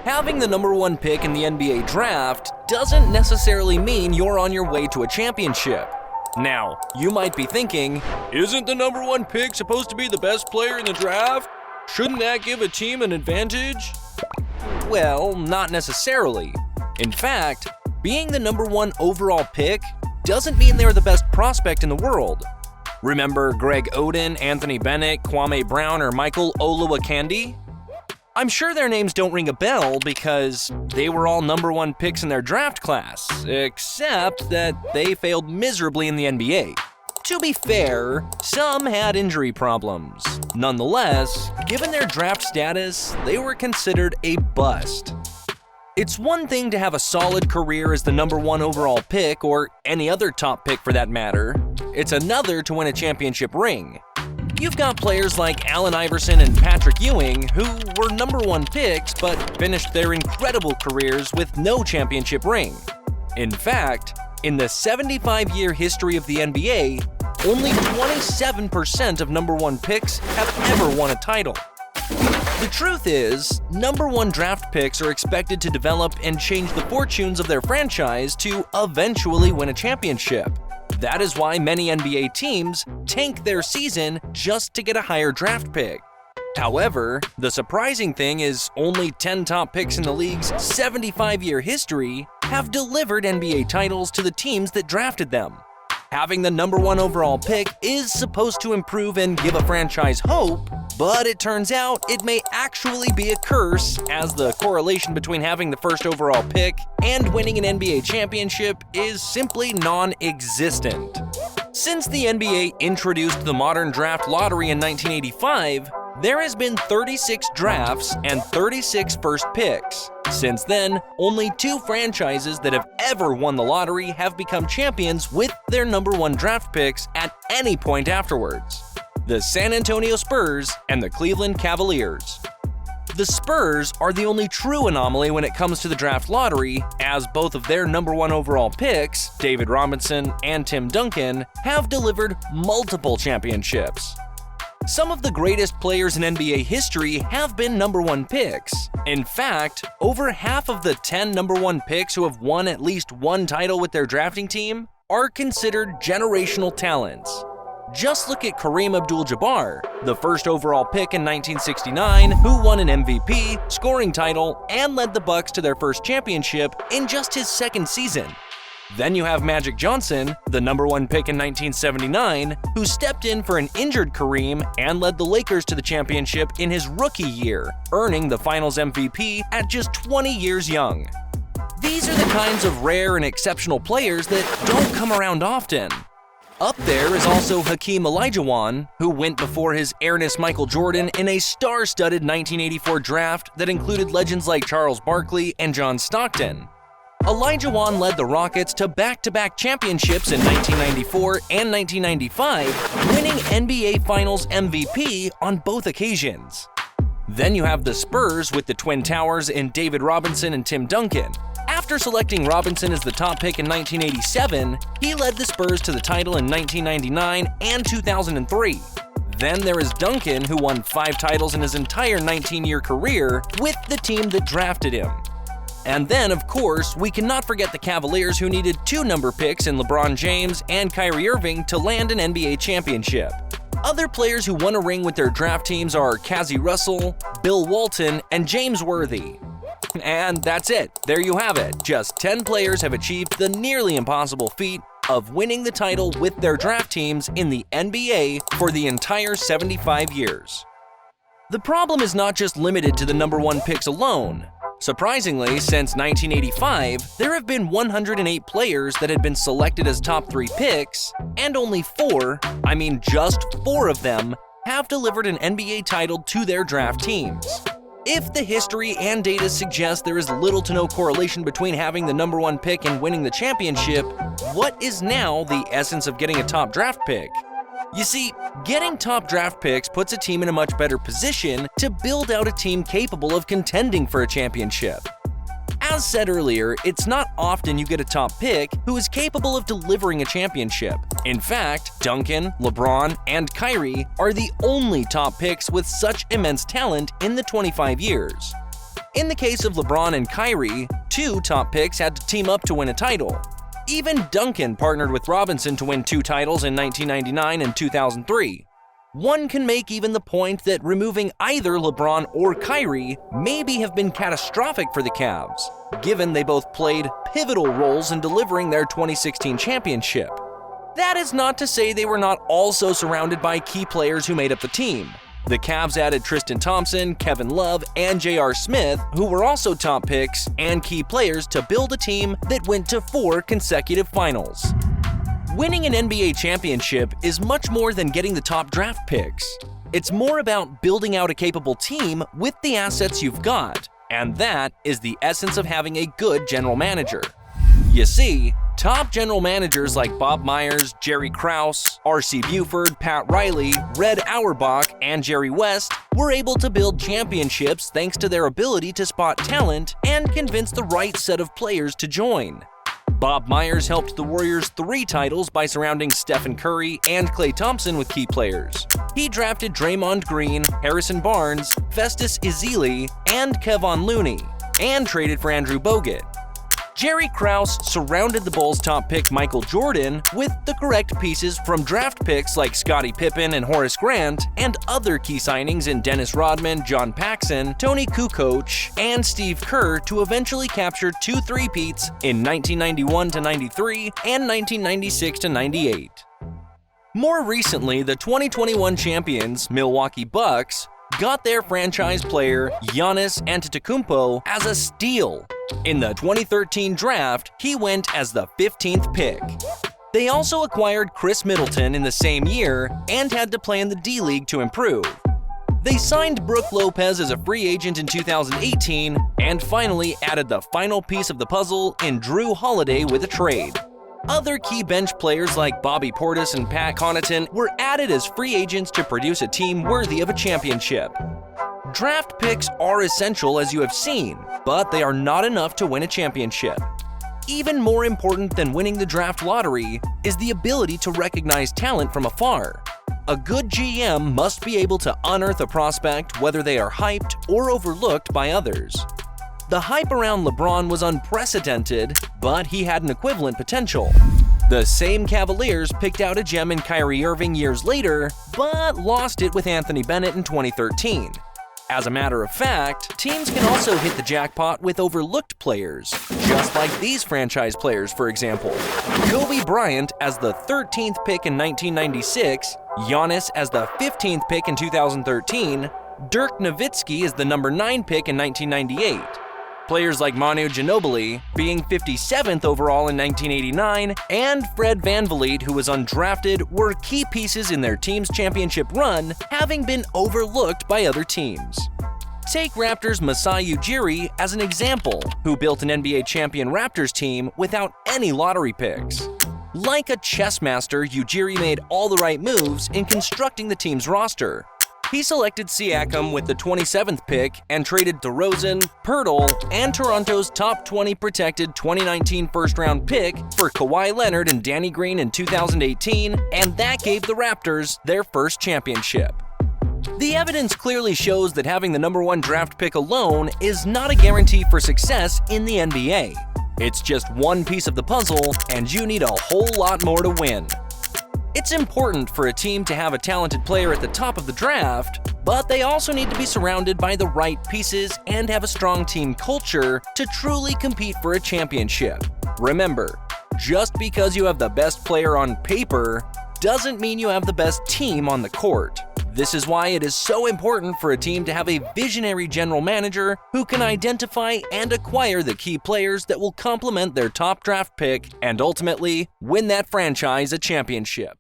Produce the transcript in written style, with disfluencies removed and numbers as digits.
Having the number one pick in the NBA draft doesn't necessarily mean you're on your way to a championship. Now, you might be thinking, isn't the number one pick supposed to be the best player in the draft? Shouldn't that give a team an advantage? Well, not necessarily. In fact, being the number one overall pick doesn't mean they're the best prospect in the world. Remember Greg Oden, Anthony Bennett, Kwame Brown, or Michael Oluwakandi? I'm sure their names don't ring a bell because they were all number one picks in their draft class, except that they failed miserably in the NBA. To be fair, some had injury problems. Nonetheless, given their draft status, they were considered a bust. It's one thing to have a solid career as the number one overall pick, or any other top pick for that matter. It's another to win a championship ring. You've got players like Allen Iverson and Patrick Ewing, who were number one picks but finished their incredible careers with no championship ring. In fact, in the 75-year history of the NBA, only 27% of number one picks have ever won a title. The truth is, number one draft picks are expected to develop and change the fortunes of their franchise to eventually win a championship. That is why many NBA teams tank their season just to get a higher draft pick. However, the surprising thing is only 10 top picks in the league's 75-year history have delivered NBA titles to the teams that drafted them. Having the number one overall pick is supposed to improve and give a franchise hope, but it turns out it may actually be a curse, as the correlation between having the first overall pick and winning an NBA championship is simply non-existent. Since the NBA introduced the modern draft lottery in 1985, there has been 36 drafts and 36 first picks. Since then, only 2 franchises that have ever won the lottery have become champions with their number one draft picks at any point afterwards: the San Antonio Spurs and the Cleveland Cavaliers. The Spurs are the only true anomaly when it comes to the draft lottery, as both of their number one overall picks, David Robinson and Tim Duncan, have delivered multiple championships. Some of the greatest players in NBA history have been number one picks. In fact, over half of the 10 number one picks who have won at least one title with their drafting team are considered generational talents. Just look at Kareem Abdul-Jabbar, the first overall pick in 1969, who won an MVP, scoring title, and led the Bucks to their first championship in just his second season. Then you have Magic Johnson, the number one pick in 1979, who stepped in for an injured Kareem and led the Lakers to the championship in his rookie year, earning the Finals MVP at just 20 years young. These are the kinds of rare and exceptional players that don't come around often. Up there is also Hakeem Olajuwon, who went before his Ernest Michael Jordan in a star-studded 1984 draft that included legends like Charles Barkley and John Stockton. Olajuwon led the Rockets to back-to-back championships in 1994 and 1995, winning NBA Finals MVP on both occasions. Then you have the Spurs with the Twin Towers in David Robinson and Tim Duncan. After selecting Robinson as the top pick in 1987, he led the Spurs to the title in 1999 and 2003. Then there is Duncan, who won 5 titles in his entire 19-year career with the team that drafted him. And then, of course, we cannot forget the Cavaliers, who needed 2 number picks in LeBron James and Kyrie Irving to land an NBA championship. Other players who won a ring with their draft teams are Cazzie Russell, Bill Walton, and James Worthy. And that's it. There you have it. Just 10 players have achieved the nearly impossible feat of winning the title with their draft teams in the NBA for the entire 75 years. The problem is not just limited to the number one picks alone. Surprisingly, since 1985, there have been 108 players that had been selected as top 3 picks, and only 4, just 4 of them, have delivered an NBA title to their draft teams. If the history and data suggest there is little to no correlation between having the number one pick and winning the championship, what is now the essence of getting a top draft pick? You see, getting top draft picks puts a team in a much better position to build out a team capable of contending for a championship. As said earlier, it's not often you get a top pick who is capable of delivering a championship. In fact, Duncan, LeBron, and Kyrie are the only top picks with such immense talent in the 25 years. In the case of LeBron and Kyrie, 2 top picks had to team up to win a title. Even Duncan partnered with Robinson to win 2 titles in 1999 and 2003. One can make even the point that removing either LeBron or Kyrie maybe have been catastrophic for the Cavs, given they both played pivotal roles in delivering their 2016 championship. That is not to say they were not also surrounded by key players who made up the team. The Cavs added Tristan Thompson, Kevin Love, and J.R. Smith, who were also top picks and key players to build a team that went to 4 consecutive finals. Winning an NBA championship is much more than getting the top draft picks. It's more about building out a capable team with the assets you've got, and that is the essence of having a good general manager. You see, top general managers like Bob Myers, Jerry Krause, R.C. Buford, Pat Riley, Red Auerbach, and Jerry West were able to build championships thanks to their ability to spot talent and convince the right set of players to join. Bob Myers helped the Warriors 3 titles by surrounding Stephen Curry and Klay Thompson with key players. He drafted Draymond Green, Harrison Barnes, Festus Ezeli, and Kevon Looney, and traded for Andrew Bogut. Jerry Krause surrounded the Bulls' top pick Michael Jordan with the correct pieces from draft picks like Scottie Pippen and Horace Grant, and other key signings in Dennis Rodman, John Paxson, Tony Kukoc, and Steve Kerr to eventually capture 2 three-peats in 1991-93 and 1996-98. More recently, the 2021 champions, Milwaukee Bucks, got their franchise player Giannis Antetokounmpo as a steal. In the 2013 draft, he went as the 15th pick. They also acquired Chris Middleton in the same year and had to play in the D-League to improve. They signed Brook Lopez as a free agent in 2018 and finally added the final piece of the puzzle in Drew Holiday with a trade. Other key bench players like Bobby Portis and Pat Connaughton were added as free agents to produce a team worthy of a championship. Draft picks are essential, as you have seen, but they are not enough to win a championship. Even more important than winning the draft lottery is the ability to recognize talent from afar. A good GM must be able to unearth a prospect whether they are hyped or overlooked by others. The hype around LeBron was unprecedented, but he had an equivalent potential. The same Cavaliers picked out a gem in Kyrie Irving years later, but lost it with Anthony Bennett in 2013. As a matter of fact, teams can also hit the jackpot with overlooked players, just like these franchise players, for example. Kobe Bryant as the 13th pick in 1996, Giannis as the 15th pick in 2013, Dirk Nowitzki as the number 9 pick in 1998. Players like Manu Ginobili being 57th overall in 1989, and Fred VanVleet, who was undrafted, were key pieces in their team's championship run, having been overlooked by other teams. Take Raptors' Masai Ujiri as an example, who built an NBA champion Raptors team without any lottery picks. Like a chess master, Ujiri made all the right moves in constructing the team's roster. He selected Siakam with the 27th pick and traded DeRozan, Poeltl, and Toronto's top 20 protected 2019 first-round pick for Kawhi Leonard and Danny Green in 2018, and that gave the Raptors their first championship. The evidence clearly shows that having the number 1 draft pick alone is not a guarantee for success in the NBA. It's just one piece of the puzzle, and you need a whole lot more to win. It's important for a team to have a talented player at the top of the draft, but they also need to be surrounded by the right pieces and have a strong team culture to truly compete for a championship. Remember, just because you have the best player on paper doesn't mean you have the best team on the court. This is why it is so important for a team to have a visionary general manager who can identify and acquire the key players that will complement their top draft pick and ultimately win that franchise a championship.